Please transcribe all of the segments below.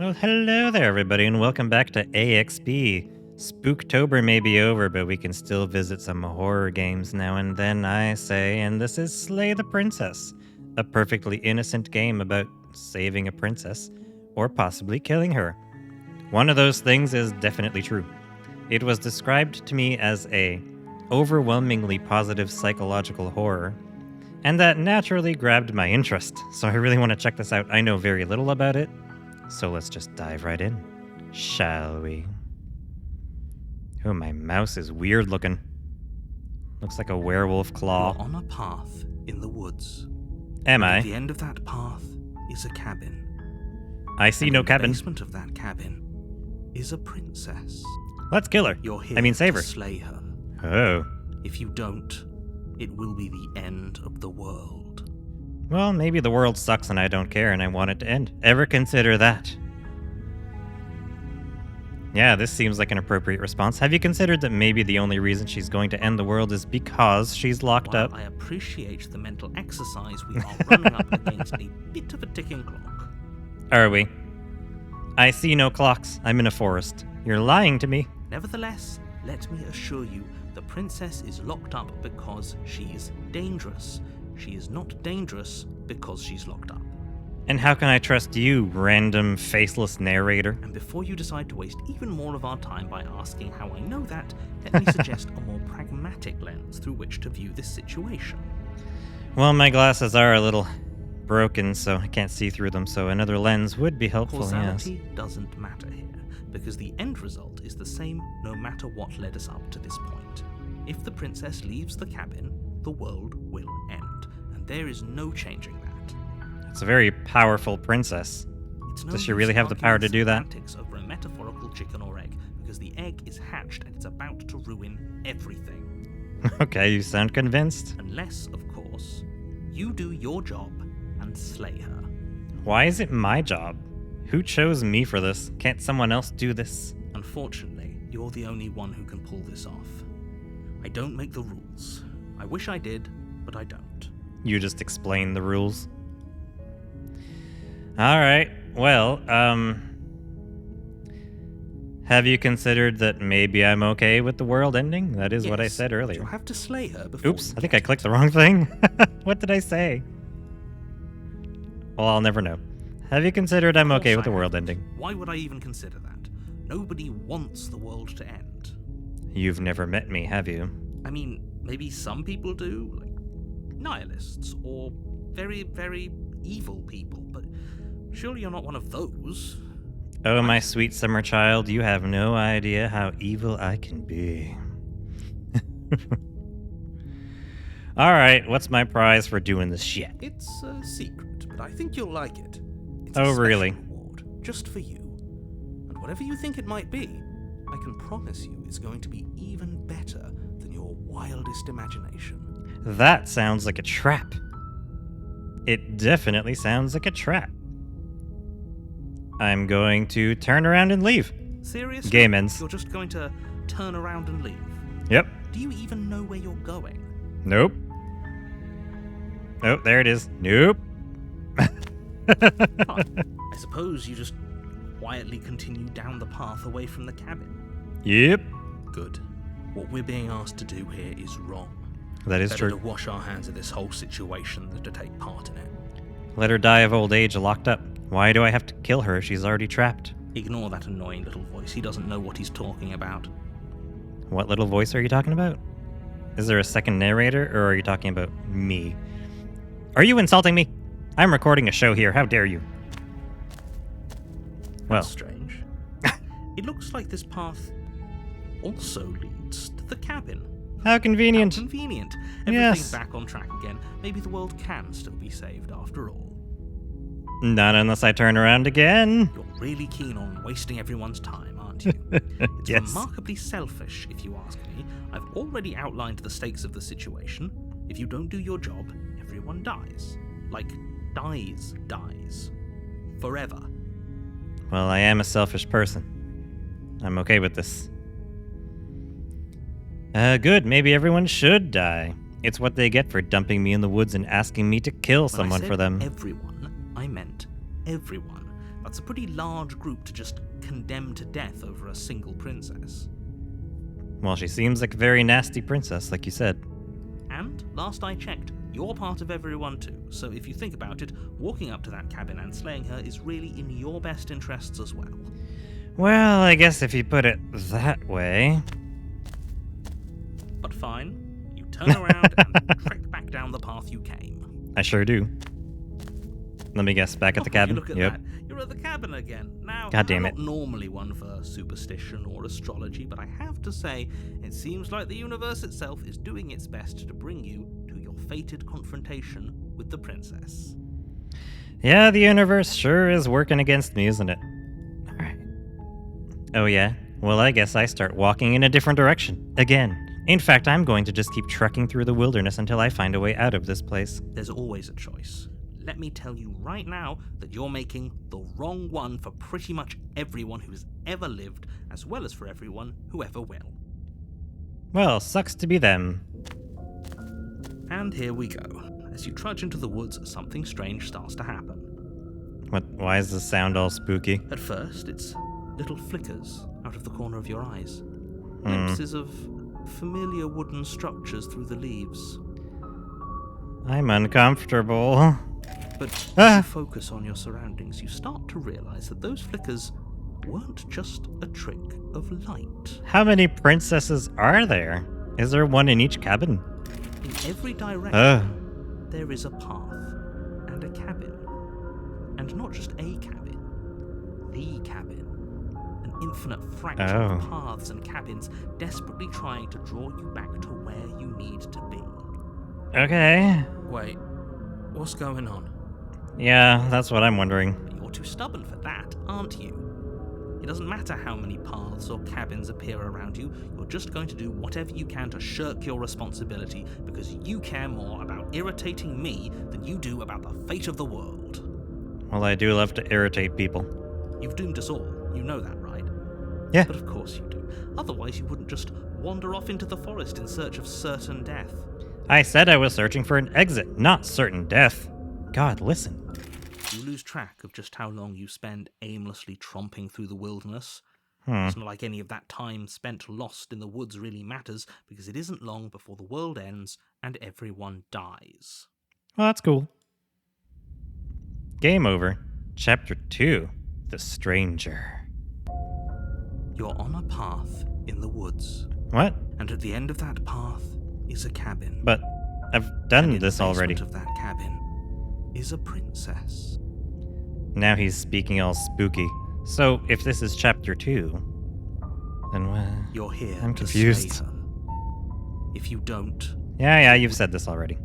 Well, hello there, everybody, and welcome back to AXB. Spooktober may be over, but we can still visit some horror games now and then, I say, and this is Slay the Princess, a perfectly innocent game about saving a princess, or possibly killing her. One of those things is definitely true. It was described to me as a overwhelmingly positive psychological horror, and that naturally grabbed my interest, so I really want to check this out. I know very little about it, so let's just dive right in, shall we? Oh, my mouse is weird looking. Looks like a werewolf claw. You're on a path in the woods. Am At I? the end of that path is a cabin. I see no In cabin. the basement of that cabin is a princess. Let's kill her. You're here I mean, save to her. slay her. Oh. If you don't, it will be the end of the world. Well, maybe the world sucks and I don't care and I want it to end. Ever consider that? Yeah, this seems like an appropriate response. Have you considered that maybe the only reason she's going to end the world is because she's locked While up? I appreciate the mental exercise, we are running up against a bit of a ticking clock. Are we? I see no clocks. I'm in a forest. You're lying to me. Nevertheless, let me assure you, the princess is locked up because she's dangerous. She is not dangerous because she's locked up. And how can I trust you, random, faceless narrator? And before you decide to waste even more of our time by asking how I know that, let me suggest a more pragmatic lens through which to view this situation. Well, my glasses are a little broken, so I can't see through them, so another lens would be helpful, yes. Causality doesn't matter here, because the end result is the same no matter what led us up to this point. If the princess leaves the cabin, the world will end, and there is no changing that. It's a very powerful princess. It's no Does she use really have the arguing power to do that? semantics over a metaphorical chicken or egg, because the egg is hatched and it's about to ruin everything. Okay, you sound convinced. Unless, of course, you do your job and slay her. Why is it my job? Who chose me for this? Can't someone else do this? Unfortunately, you're the only one who can pull this off. I don't make the rules. I wish I did, but I don't. You just explain the rules. Alright, well, have you considered that maybe I'm okay with the world ending? That is what I Yes, said but earlier. You'll have to slay her before. Oops, you I think get I clicked the wrong thing. What did I say? Well, I'll never know. Have you considered I'm Of okay course with the I world haven't. ending? Why would I even consider that? Nobody wants the world to end. You've never met me, have you? I mean, maybe some people do, like nihilists or very, very evil people, but surely you're not one of those. Oh, my sweet summer child, you have no idea how evil I can be. Alright, what's my prize for doing this shit? It's a secret, but I think you'll like it. It's Oh, a special really? reward, just for you. And whatever you think it might be, I can promise you it's going to be even better than your wildest imagination. That sounds like a trap. It definitely sounds like a trap. I'm going to turn around and leave. Seriously? Game ends. You're just going to turn around and leave? Yep. Do you even know where you're going? Nope. Oh, there it is. Nope. I suppose you just quietly continue down the path away from the cabin. Yep. Good. What we're being asked to do here is wrong. That is Better true. to wash our hands of this whole situation than to take part in it. Let her die of old age locked up. Why do I have to kill her? She's already trapped. Ignore that annoying little voice. He doesn't know what he's talking about. What little voice are you talking about? Is there a second narrator, or are you talking about me? Are you insulting me? I'm recording a show here. How dare you? Well, That's strange. It looks like this path also leads to the cabin. how convenient. How convenient. Yes. Everything's back on track again. Maybe the world can still be saved after all. Not unless I turn around again. You're really keen on wasting everyone's time, aren't you? It's Yes. remarkably selfish, if you ask me. I've already outlined the stakes of the situation. If you don't do your job, everyone dies. Like, dies. Forever. Well, I am a selfish person. I'm okay with this. Good. Maybe everyone should die. It's what they get for dumping me in the woods and asking me to kill When someone I for said them. everyone, I meant everyone. That's a pretty large group to just condemn to death over a single princess. Well, she seems like a very nasty princess, like you said. And, last I checked, you're part of everyone too, so if you think about it, walking up to that cabin and slaying her is really in your best interests as well. Well, I guess if you put it that way. But fine, you turn around and trek back down the path you came. I sure do. Let me guess, back at the cabin? Look at that. You're at the cabin again. Now, God damn I'm it. not normally one for superstition or astrology, but I have to say, it seems like the universe itself is doing its best to bring you to your fated confrontation with the princess. Yeah, the universe sure is working against me, isn't it? Alright. Oh yeah? Well, I guess I start walking in a different direction. Again. In fact, I'm going to just keep trekking through the wilderness until I find a way out of this place. There's always a choice. Let me tell you right now that you're making the wrong one for pretty much everyone who's ever lived, as well as for everyone who ever will. Well, sucks to be them. And here we go. As you trudge into the woods, something strange starts to happen. What? Why is this sound all spooky? At first, it's little flickers out of the corner of your eyes. Glimpses of familiar wooden structures through the leaves. I'm uncomfortable. But as you focus on your surroundings, you start to realize that those flickers weren't just a trick of light. How many princesses are there? Is there one in each cabin? In every direction, there is a path and a cabin. And not just a cabin, the cabin. An infinite fraction of paths and cabins desperately trying to draw you back to where you need to be. Okay. Wait, what's going on? Yeah, that's what I'm wondering. You're too stubborn for that, aren't you? It doesn't matter how many paths or cabins appear around you, you're just going to do whatever you can to shirk your responsibility because you care more about irritating me than you do about the fate of the world. Well, I do love to irritate people. You've doomed us all, you know that, right? Yeah. But of course you do. Otherwise you wouldn't just wander off into the forest in search of certain death. I said I was searching for an exit, not certain death. God, listen. You lose track of just how long you spend aimlessly tromping through the wilderness. Hmm. It's not like any of that time spent lost in the woods really matters, because it isn't long before the world ends and everyone dies. Well, that's cool. Game over. Chapter 2. The Stranger. You're on a path in the woods, What? and at the end of that path is a cabin. But I've And done in this the already. basement of that cabin is a princess. Now he's speaking all spooky. So, if this is chapter 2, then what? You're here I'm to confused. slay her. If you don't, Yeah, you've said this already.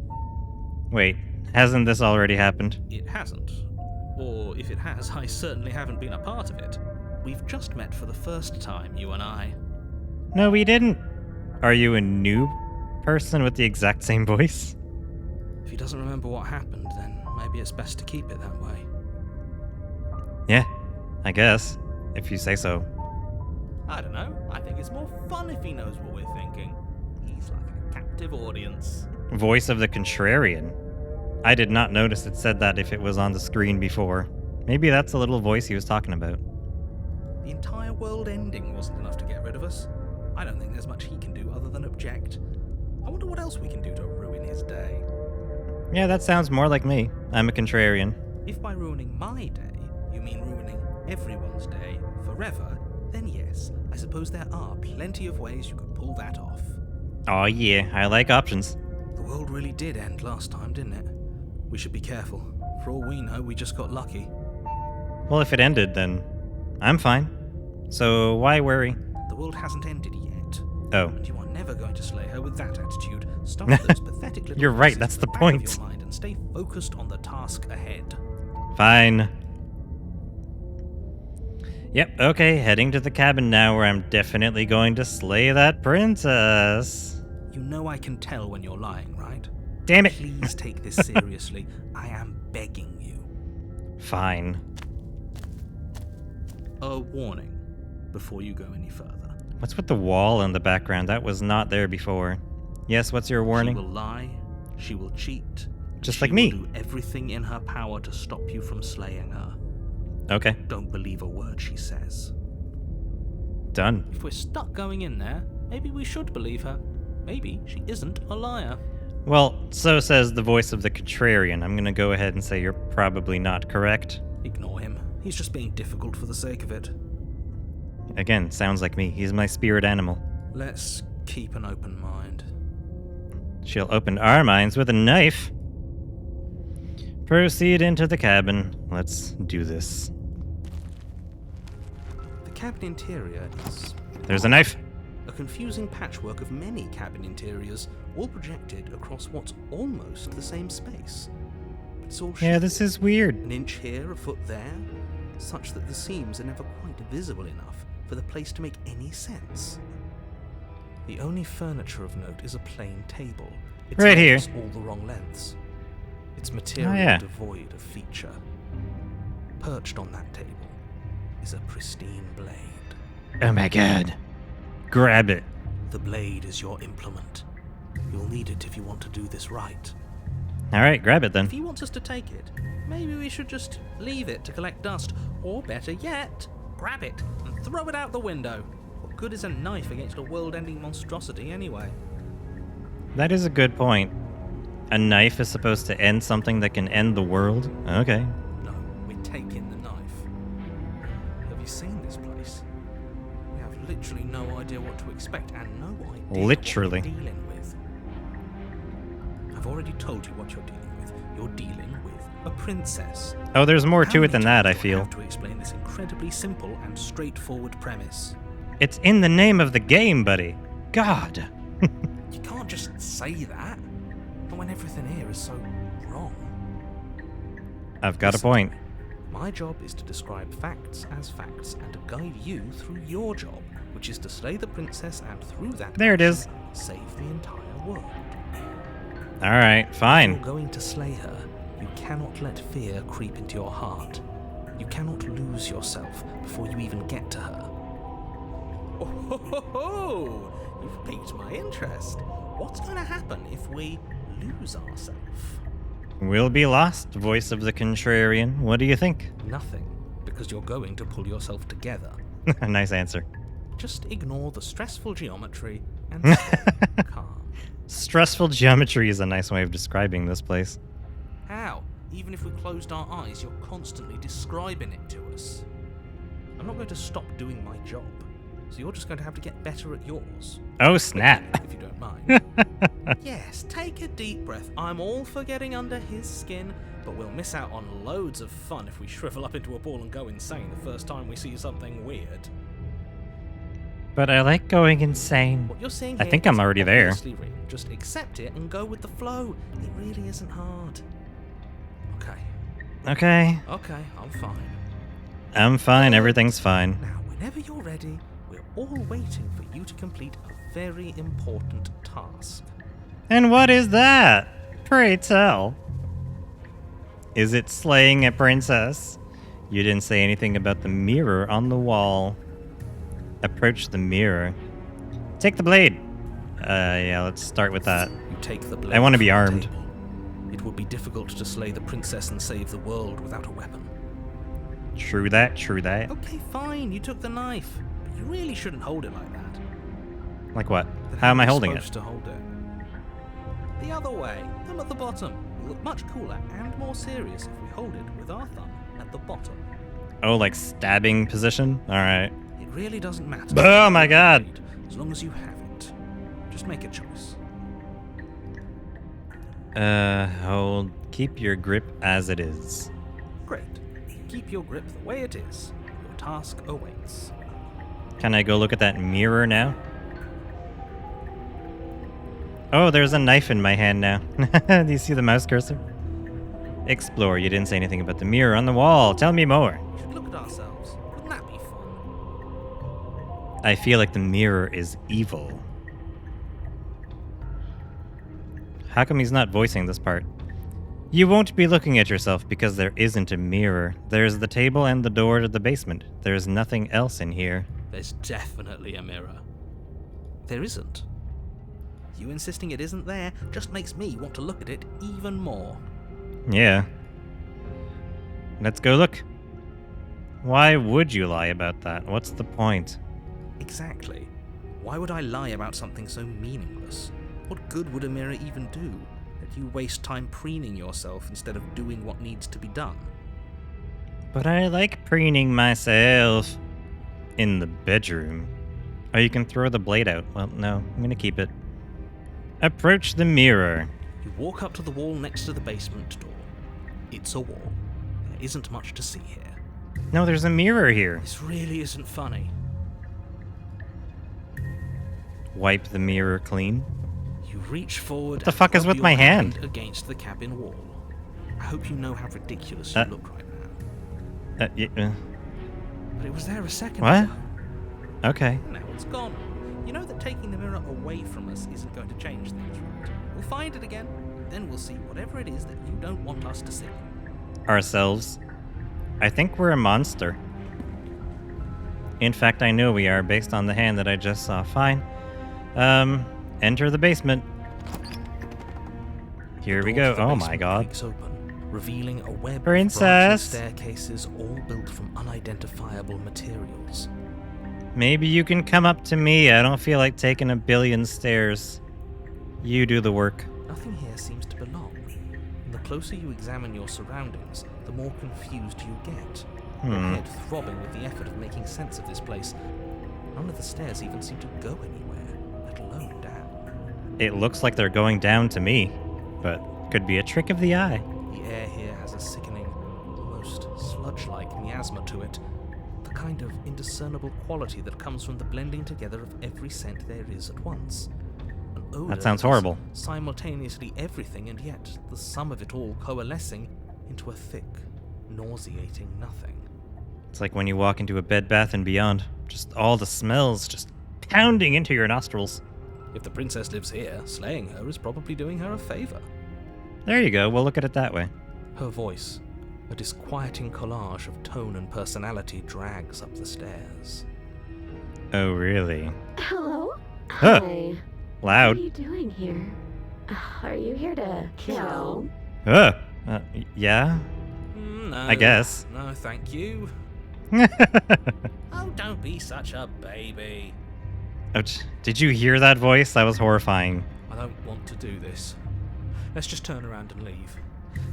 Wait, hasn't this already happened? it hasn't. Or if it has, I certainly haven't been a part of it. We've just met for the first time, you and I. No, we didn't. Are you a new person with the exact same voice? If he doesn't remember what happened, then maybe it's best to keep it that way. Yeah, I guess, if you say so. I don't know. I think it's more fun if he knows what we're thinking. He's like a captive audience. Voice of the Contrarian. I did not notice it said that if it was on the screen before. Maybe that's the little voice he was talking about. The entire world ending wasn't enough to get rid of us. I don't think there's much he can do other than object. I wonder what else we can do to ruin his day. Yeah, that sounds more like me. I'm a Contrarian. If by ruining my day, you mean ruining everyone's day forever, then yes, I suppose there are plenty of ways you could pull that off. Aw yeah, I like options. The world really did end last time, didn't it? We should be careful. For all we know, we just got lucky. Well, if it ended, then I'm fine. So why worry? The world hasn't ended yet. Oh. And you are never going to slay her with that attitude. Stop those pathetic little You're right, voices that's at the back of point. your mind and stay focused on the task ahead. Fine. Yep, okay, heading to the cabin now where I'm definitely going to slay that princess. You know I can tell when you're lying, right? Damn it. Please take this seriously. I am begging you. Fine. A warning before you go any further. What's with the wall in the background? That was not there before. Yes, what's your warning? She will lie, she will cheat, and Just she like me. will do everything in her power to stop you from slaying her. Okay, Don't believe a word she says. done. If we're stuck going in there, maybe we should believe her. Maybe she isn't a liar. Well, so says the voice of the contrarian. I'm gonna go ahead and say you're probably not correct. Ignore him. He's just being difficult for the sake of it. Again, sounds like me. He's my spirit animal. Let's keep an open mind. She'll open our minds with a knife. Proceed into the cabin. Let's do this. The cabin interior is There's a knife. a confusing patchwork of many cabin interiors, all projected across what's almost the same space. But it's all Yeah, shifted. this is weird. An inch here, a foot there, such that the seams are never quite visible enough for the place to make any sense. The only furniture of note is a plain table. Its Right here. legs all the wrong lengths. Its material yeah. devoid of feature. Perched on that table is a pristine blade. Oh my god. Grab it. The blade is your implement. You'll need it if you want to do this right. Alright, grab it If then. he wants us to take it, maybe we should just leave it to collect dust. Or better yet, grab it and throw it out the window. What good is a knife against a world-ending monstrosity anyway? That is a good point. A knife is supposed to end something that can end the world? Okay. No, we're taking the knife. Have you seen this place? We have literally no idea what to expect and no idea Literally. what we're dealing with. I've already told you what you're dealing with. You're dealing with a princess. Oh, there's more How to it many than that, I times do feel. have to explain this incredibly simple and straightforward premise? It's in the name of the game, buddy. God. You can't just say that. And when everything here is so wrong. I've got a Listen to point. me. My job is to describe facts as facts and to guide you through your job, which is to slay the princess and through that There it is. action, save the entire world. Alright, If fine. you're going to slay her, you cannot let fear creep into your heart. You cannot lose yourself before you even get to her. Oh, ho, ho, ho. You've piqued my interest. What's going to happen if we lose ourselves? We'll be lost, voice of the contrarian. What do you think? Nothing, because you're going to pull yourself together. Nice answer. Just ignore the stressful geometry and stay calm. Stressful geometry is a nice way of describing this place. How? Even if we closed our eyes, you're constantly describing it to us. I'm not going to stop doing my job, so you're just going to have to get better at yours. Oh, snap. If you don't mind. Yes, take a deep breath. I'm all for getting under his skin, but we'll miss out on loads of fun if we shrivel up into a ball and go insane the first time we see something weird. But I like going insane. What you're seeing I here think I'm is already there. obviously real. Just accept it and go with the flow. It really isn't hard. Okay, Okay, I'm fine. I'm fine. Everything's fine. Now, whenever you're ready, we're all waiting for you to complete a very important task. And what is that? Pray tell. Is it slaying a princess? You didn't say anything about the mirror on the wall. Approach the mirror. Take the blade. Yeah, let's start with that. You take the blade. I wanna be from the armed. table. It would be difficult to slay the princess and save the world without a weapon. True that, true that. Okay, fine, you took the knife. But you really shouldn't hold it like that. Like what? Then How am I you holding it? supposed to hold it? The other way. Thumb at the bottom. Will look much cooler and more serious if we hold it with our thumb at the bottom. Oh, like stabbing position? Alright. It really doesn't matter. Oh my god. As long as you have it. Just make a choice. Hold. Keep your grip as it is. Great. Keep your grip the way it is. Your task awaits. Can I go look at that mirror now? Oh, there's a knife in my hand now. Do you see the mouse cursor? Explore. You didn't say anything about the mirror on the wall. Tell me more. We should look at ourselves. Wouldn't that be fun? I feel like the mirror is evil. How come he's not voicing this part? You won't be looking at yourself because there isn't a mirror. There's the table and the door to the basement. There's nothing else in here. There's definitely a mirror. There isn't. You insisting it isn't there just makes me want to look at it even more. Yeah. Let's go look. Why would you lie about that? What's the point? Exactly. Why would I lie about something so meaningless? What good would a mirror even do? That you waste time preening yourself instead of doing what needs to be done. But I like preening myself in the bedroom. Oh, you can throw the blade out. Well, no, I'm gonna keep it. Approach the mirror. You walk up to the wall next to the basement door. It's a wall. There isn't much to see here. No, there's a mirror here. This really isn't funny. Wipe the mirror clean. You reach forward. What the fuck is with my hand? Against the cabin wall. I hope you know how ridiculous you look right now. But it was there a second What? ago. Okay. Now it's gone. You know that taking the mirror away from us isn't going to change things, right? We'll find it again, then we'll see whatever it is that you don't want us to see. Ourselves. I think we're a monster. In fact, I know we are based on the hand that I just saw. Fine. Enter the basement. Here we go. Oh my god. Creaks open, revealing a web Princess. of branching staircases all built from unidentifiable materials. Maybe you can come up to me. I don't feel like taking a billion stairs. You do the work. Nothing here seems to belong. And the closer you examine your surroundings, the more confused you get. Your head throbbing with the effort of making sense of this place. None of the stairs even seem to go anywhere, let alone down. It looks like they're going down to me, but could be a trick of the eye. The air here has a sickening, almost sludge-like miasma to it. The kind of indiscernible quality that comes from the blending together of every scent there is at once. An odor That sounds is horrible. simultaneously everything, and yet the sum of it all coalescing into a thick, nauseating nothing. It's like when you walk into a Bed Bath & Beyond. Just all the smells just pounding into your nostrils. If the princess lives here, slaying her is probably doing her a favor. There you go. We'll look at it that way. Her voice, a disquieting collage of tone and personality, drags up the stairs. Oh, really? Hello? Huh. Hi. Loud. What are you doing here? Are you here to kill? Yeah? No. I guess. No, thank you. Oh, don't be such a baby. Ouch. Did you hear that voice? That was horrifying. I don't want to do this. Let's just turn around and leave.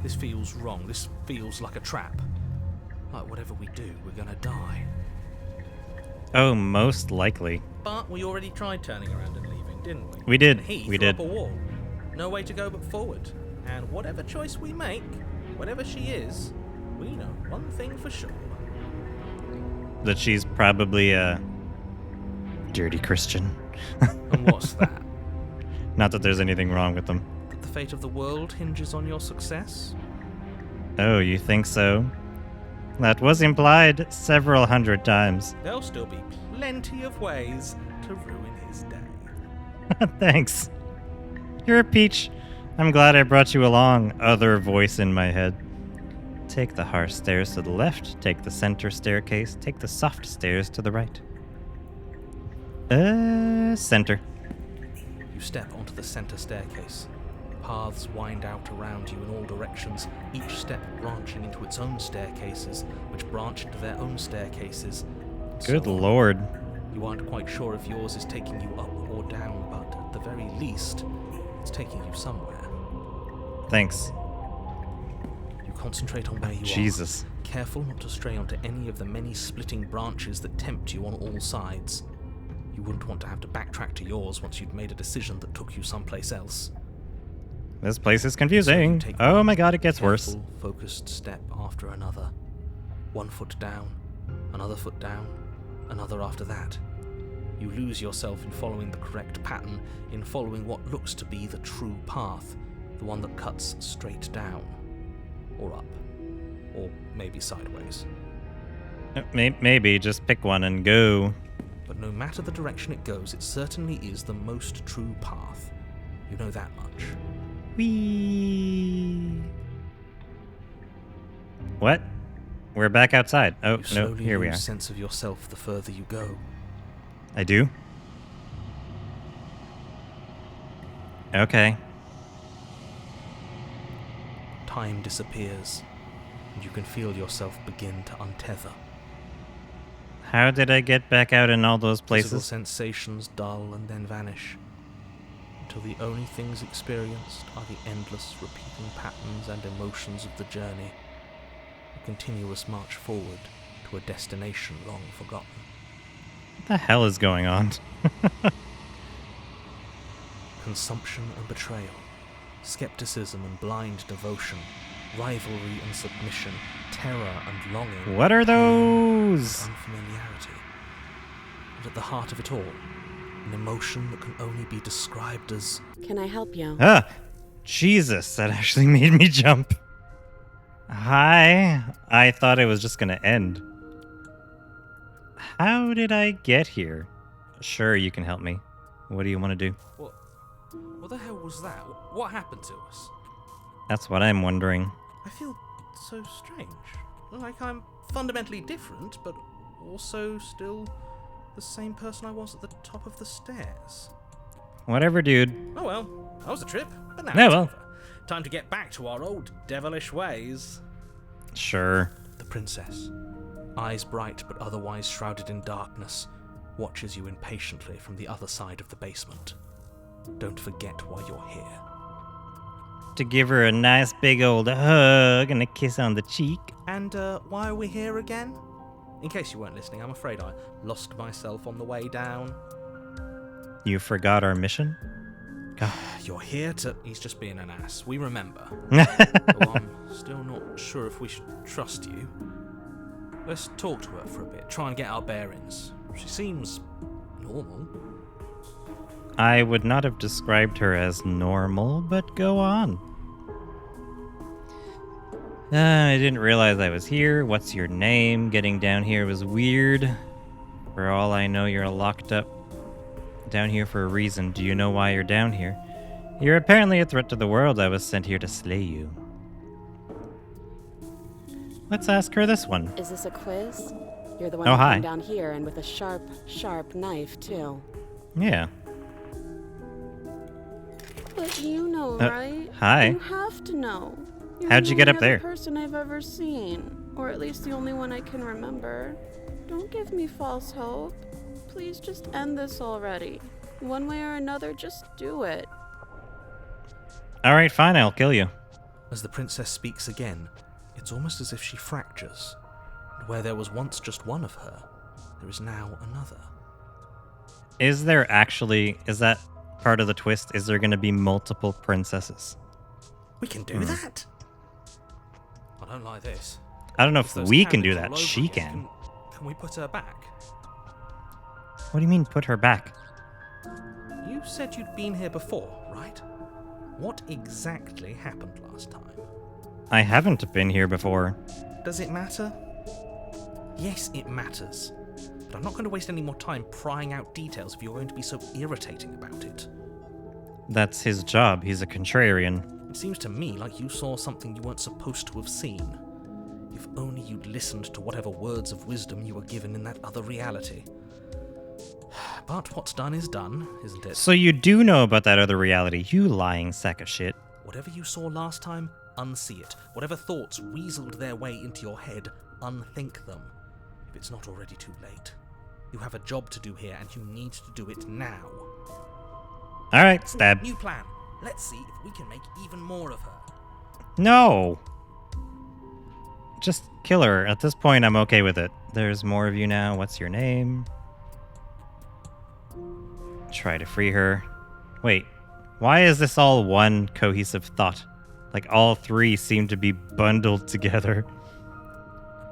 This feels wrong. This feels like a trap. Like whatever we do, we're gonna die. Oh, most likely. But we already tried turning around and leaving, didn't we? We did. And he We threw did. up a wall. No way to go but forward. And whatever choice we make, whatever she is, we know one thing for sure. That she's probably a dirty Christian. And what's that? Not that there's anything wrong with them. That the fate of the world hinges on your success? Oh, you think so? That was implied several hundred times. There'll still be plenty of ways to ruin his day. Thanks. You're a peach. I'm glad I brought you along, other voice in my head. Take the harsh stairs to the left, take the center staircase, take the soft stairs to the right. Center. You step onto the center staircase. Paths wind out around you in all directions, each step branching into its own staircases, which branch into their own staircases. and so Good on. lord. You aren't quite sure if yours is taking you up or down, but at the very least, it's taking you somewhere. Thanks. You concentrate on where you Jesus. are, careful not to stray onto any of the many splitting branches that tempt you on all sides. You wouldn't want to have to backtrack to yours once you'd made a decision that took you someplace else. This place is So you confusing. take Oh one my god, it gets worse. careful, focused step after another. 1 foot down, another foot down, another after that. You lose yourself in following the correct pattern, in following what looks to be the true path, the one that cuts straight down, or up, or maybe sideways. Maybe just pick one and go. But no matter the direction it goes, it certainly is the most true path. You know that much. Whee! What? We're back outside. Oh, You no, slowly here we lose are. sense of yourself the further you go. I do? Okay. Time disappears, and you can feel yourself begin to untether. How did I get back out in all those Physical places? sensations dull and then vanish, until the only things experienced are the endless repeating patterns and emotions of the journey, a continuous march forward to a destination long forgotten. What the hell is going on? Consumption and betrayal, skepticism and blind devotion, rivalry and submission, terror and longing, What are pain those? and unfamiliarity. And at the heart of it all, an emotion that can only be described as Can I help you? Ah, Jesus, that actually made me jump. Hi, I thought it was just gonna end. How did I get here? Sure, you can help me. What do you want to do? what the hell was that? What happened to us? That's what I'm wondering. I feel so strange. Like I'm fundamentally different, but also still the same person I was at the top of the stairs. Whatever, dude. Oh well, that was a trip, but now Yeah, it's well. over. Time to get back to our old devilish ways. Sure. The princess, eyes bright but otherwise shrouded in darkness, watches you impatiently from the other side of the basement. Don't forget why you're here. To give her a nice big old hug and a kiss on the cheek. And why are we here again? In case you weren't listening, I'm afraid I lost myself on the way down. You forgot our mission? God. You're here to... He's just being an ass. We remember. Though I'm still not sure if we should trust you. Let's talk to her for a bit. Try and get our bearings. She seems normal. I would not have described her as normal, but go on. I didn't realize I was here. What's your name? Getting down here was weird. For all I know, you're locked up down here for a reason. Do you know why you're down here? You're apparently a threat to the world. I was sent here to slay you. Let's ask her this one. Is this a quiz? You're the one Oh, who hi. came down here and with a sharp, sharp knife, too. Yeah. But you know, right? Hi. You have to know. You're How'd the you get only up other there? person I've ever seen, or at least the only one I can remember. Don't give me false hope. Please just end this already. One way or another, just do it. All right, fine. I'll kill you. As the princess speaks again, it's almost as if she fractures. And where there was once just one of her, there is now another. Is that part of the twist? Is there going to be multiple princesses? We can do that? I don't like this. I don't know There's if those we can do cabins all that. over She here. can. Can we put her back? What do you mean put her back? You said you'd been here before, right? What exactly happened last time? I haven't been here before. Does it matter? Yes, it matters. But I'm not going to waste any more time prying out details if you're going to be so irritating about it. That's his job. He's a contrarian. It seems to me like you saw something you weren't supposed to have seen. If only you'd listened to whatever words of wisdom you were given in that other reality. But what's done is done, isn't it? So you do know about that other reality, you lying sack of shit. Whatever you saw last time, unsee it. Whatever thoughts weaseled their way into your head, unthink them. If it's not already too late. You have a job to do here, and you need to do it now. All right, stab. New plan. Let's see if we can make even more of her. No. Just kill her. At this point, I'm okay with it. There's more of you now. What's your name? Try to free her. Wait, why is this all one cohesive thought? Like all three seem to be bundled together.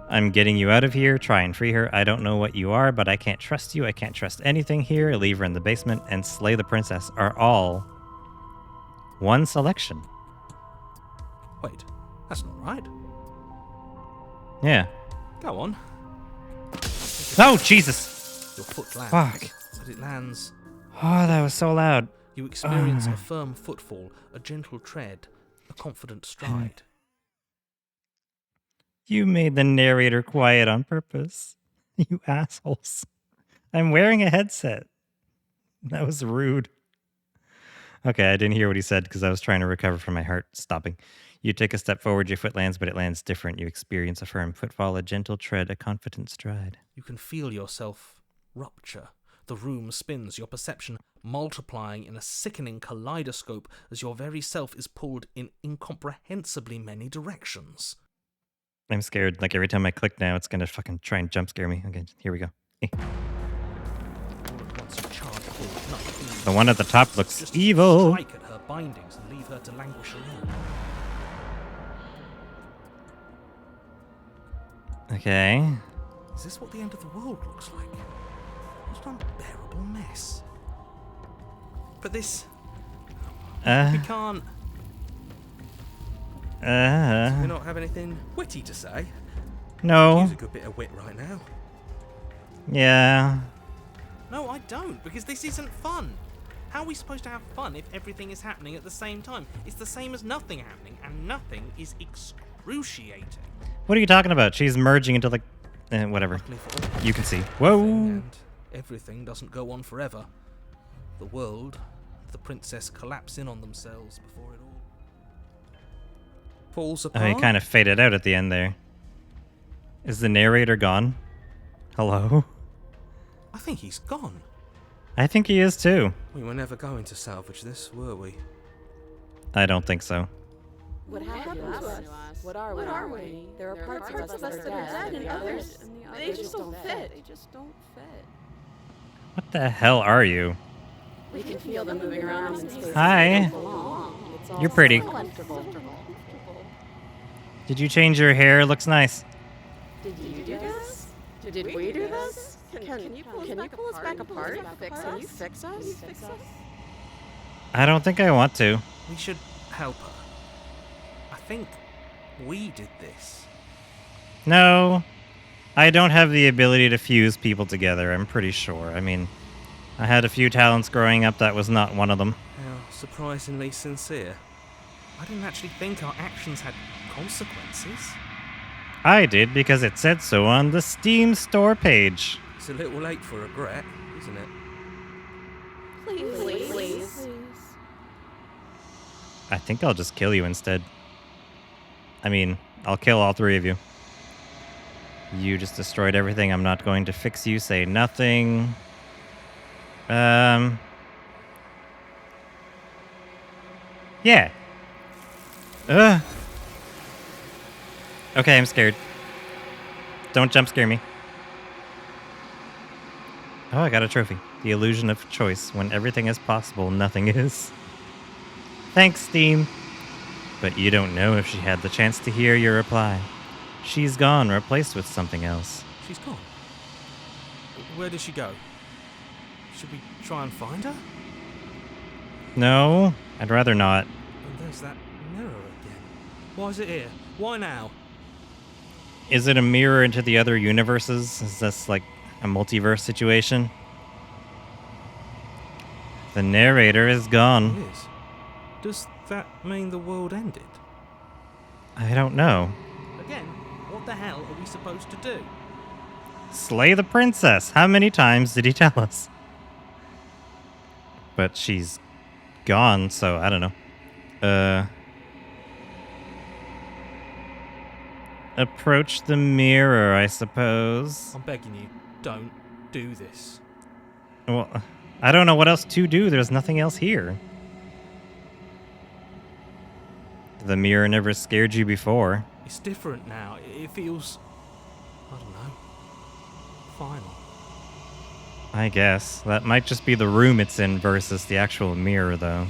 I'm getting you out of here. Try and free her. I don't know what you are, but I can't trust you. I can't trust anything here. Leave her in the basement and slay the princess are all one selection. Wait, that's not right. Yeah. Go on. Oh, Jesus. Your foot lands. Fuck. But it lands. Oh, that was so loud. You experience a firm footfall, a gentle tread, a confident stride. You made the narrator quiet on purpose. You assholes. I'm wearing a headset. That was rude. Okay, I didn't hear what he said because I was trying to recover from my heart stopping. You take a step forward, your foot lands, but it lands different. You experience a firm footfall, a gentle tread, a confident stride. You can feel yourself rupture. The room spins, your perception multiplying in a sickening kaleidoscope as your very self is pulled in incomprehensibly many directions. I'm scared. Like every time I click now, it's gonna fucking try and jump scare me. Okay, here we go. All at once you charge forward, nothing. The one at the top looks Just evil. strike at her bindings and leave her to languish alone. Okay. Is this what the end of the world looks like? What an unbearable mess. But this... we can't... Do we not have anything witty to say? No. Use a good bit of wit right now. Yeah. No, I don't, because this isn't fun. How are we supposed to have fun if everything is happening at the same time? It's the same as nothing happening, and nothing is excruciating. What are you talking about? She's merging into like... whatever. Luckily for all, You can see. Whoa. and everything doesn't go on forever. The world, the princess collapse in on themselves before it all falls apart. Oh, he kind of faded out at the end there. Is the narrator gone? Hello? I think he's gone. I think he is too. We were never going to salvage this, were we? I don't think so. What happened to us? What are we? There are parts of us that are dead and others, they just don't fit. They just don't fit. What the hell are you? We can feel them moving around in space. Hi. You're pretty. Did you change your hair? Looks nice. Did you do this? Did we do this? Can you pull us back apart? Can you fix us? I don't think I want to. We should help her. I think we did this. No. I don't have the ability to fuse people together, I'm pretty sure. I mean, I had a few talents growing up, that was not one of them. How surprisingly sincere. I didn't actually think our actions had consequences. I did because it said so on the Steam store page. It's a little late for regret, isn't it? Please. I think I'll just kill you instead. I mean, I'll kill all three of you. You just destroyed everything. I'm not going to fix you. Say nothing. Yeah. Okay, I'm scared. Don't jump scare me. Oh, I got a trophy. The illusion of choice. When everything is possible, nothing is. Thanks, Steam. But you don't know if she had the chance to hear your reply. She's gone, replaced with something else. She's gone. Where did she go? Should we try and find her? No, I'd rather not. And there's that mirror again. Why is it here? Why now? Is it a mirror into the other universes? Is this like a multiverse situation? The narrator is It gone. is. Does that mean the world ended? I don't know. Again, what the hell are we supposed to do? Slay the princess. How many times did he tell us? But she's gone, so I don't know. Approach the mirror, I suppose. I'm begging you, don't do this. Well, I don't know what else to do. There's nothing else here. The mirror never scared you before. It's different now. It feels... I don't know. Final. I guess. That might just be the room it's in versus the actual mirror, though.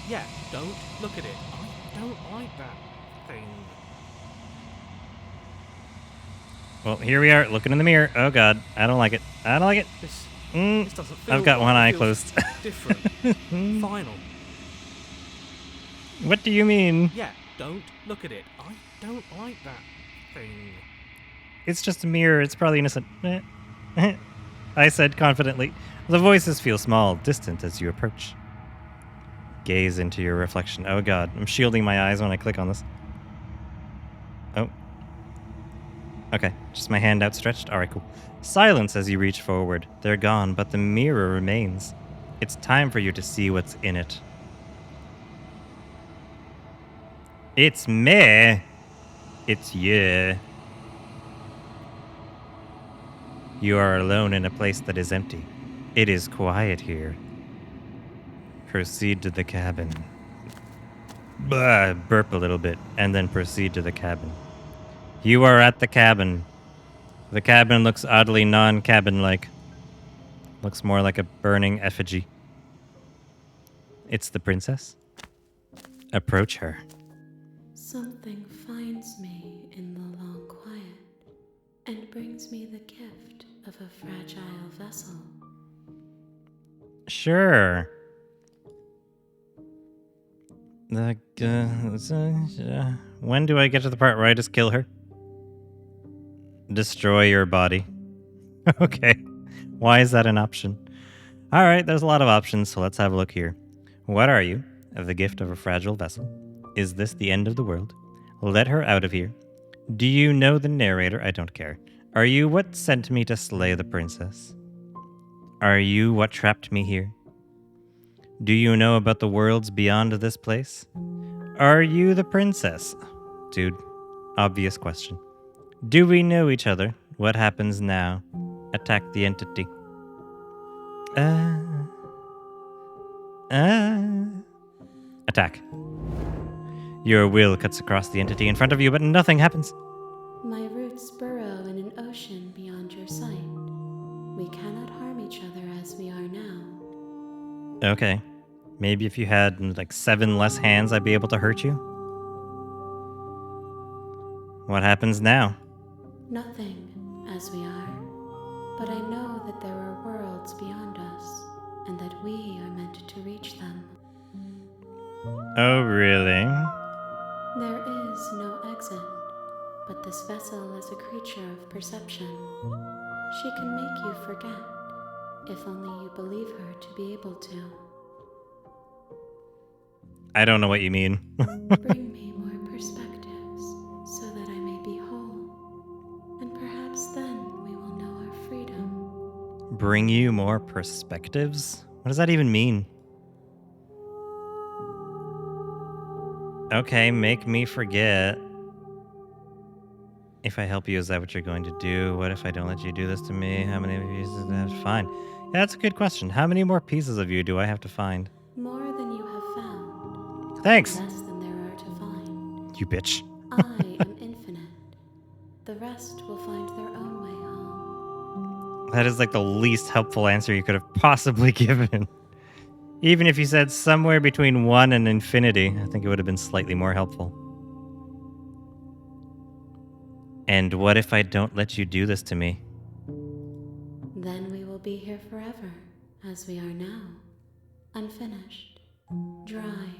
Yeah, don't look at it. I don't like that thing. Well, here we are, looking in the mirror. Oh, God. I don't like it. I don't like it. This Mm, doesn't feel I've got right. one It eye feels closed. different. Final. What do you mean? Yeah, don't look at it. I don't like that thing. It's just a mirror. It's probably innocent. I said confidently. The voices feel small, distant as you approach. Gaze into your reflection. Oh, God. I'm shielding my eyes when I click on this. Oh. Okay. Just my hand outstretched. All right, cool. Silence as you reach forward. They're gone, but the mirror remains. It's time for you to see what's in it. It's me. It's you. You are alone in a place that is empty. It is quiet here. Proceed to the cabin. Burp a little bit, and then proceed to the cabin. You are at the cabin. The cabin looks oddly non-cabin-like. Looks more like a burning effigy. It's the princess. Approach her. Something finds me in the long quiet and brings me the gift of a fragile vessel. Sure. When do I get to the part where I just kill her? Destroy your body. Okay. Why is that an option? All right, there's a lot of options, so let's have a look here. What are you? The gift of a fragile vessel. Is this the end of the world? Let her out of here. Do you know the narrator? I don't care. Are you what sent me to slay the princess? Are you what trapped me here? Do you know about the worlds beyond this place? Are you the princess? Dude, obvious question. Do we know each other? What happens now? Attack the entity. Attack. Your will cuts across the entity in front of you, but nothing happens. My roots burrow in an ocean beyond your sight. We cannot harm each other as we are now. Okay. Maybe if you had like 7 less hands, I'd be able to hurt you. What happens now? Nothing, as we are. But I know that there are worlds beyond us, and that we are meant to reach them. Oh, really? There is no exit, but this vessel is a creature of perception. She can make you forget, if only you believe her to be able to. I don't know what you mean. Bring me more perspectives, so that I may be whole, and perhaps then we will know our freedom. Bring you more perspectives? What does that even mean? Okay, make me forget. If I help you, is that what you're going to do? What if I don't let you do this to me? How many pieces do I have to find? Yeah, that's a good question. How many more pieces of you do I have to find? More than you have found. Thanks. Less than there are to find. You bitch. I am infinite. The rest will find their own way home. That is like the least helpful answer you could have possibly given. Even if you said somewhere between 1 and infinity, I think it would have been slightly more helpful. And what if I don't let you do this to me? Then we will be here forever, as we are now. Unfinished, dry,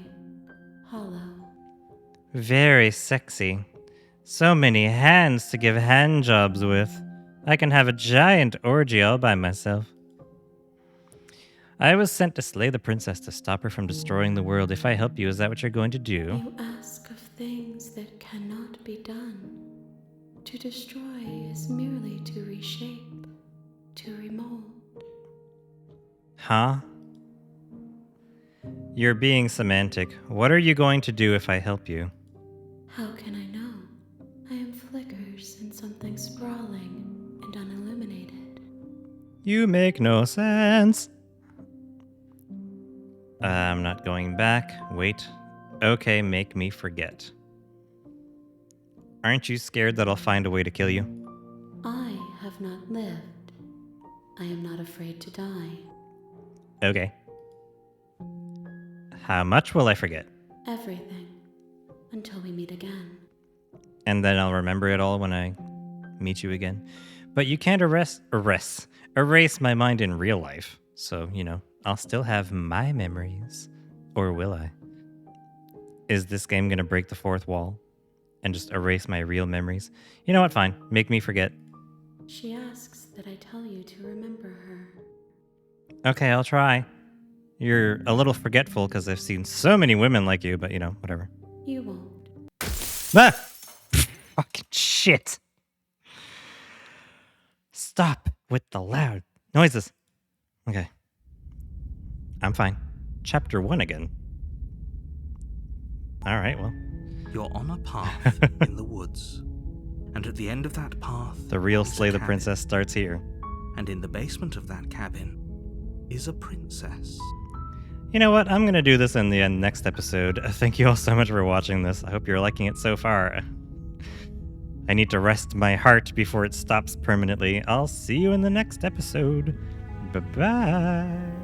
hollow. Very sexy. So many hands to give hand jobs with. I can have a giant orgy all by myself. I was sent to slay the princess to stop her from destroying the world. If I help you, is that what you're going to do? You ask of things that cannot be done. To destroy is merely to reshape, to remold. Huh? You're being semantic. What are you going to do if I help you? How can I know? I am flickers in something sprawling and unilluminated. You make no sense. I'm not going back. Wait. Okay, make me forget. Aren't you scared that I'll find a way to kill you? I have not lived. I am not afraid to die. Okay. How much will I forget? Everything. Until we meet again. And then I'll remember it all when I meet you again. But you can't erase my mind in real life. So, I'll still have my memories. Or will I? Is this game going to break the fourth wall and just erase my real memories? You know what? Fine. Make me forget. She asks that I tell you to remember her. Okay, I'll try. You're a little forgetful because I've seen so many women like you, but whatever. You won't. Ah! Fucking shit. Stop with the loud noises. Okay. I'm fine. Chapter 1 again. All right, well. You're on a path in the woods. And at the end of that path, The real is a Slay the cabin. Princess starts here. And in the basement of that cabin is a princess. You know what? I'm going to do this in the next episode. Thank you all so much for watching this. I hope you're liking it so far. I need to rest my heart before it stops permanently. I'll see you in the next episode. Bye-bye.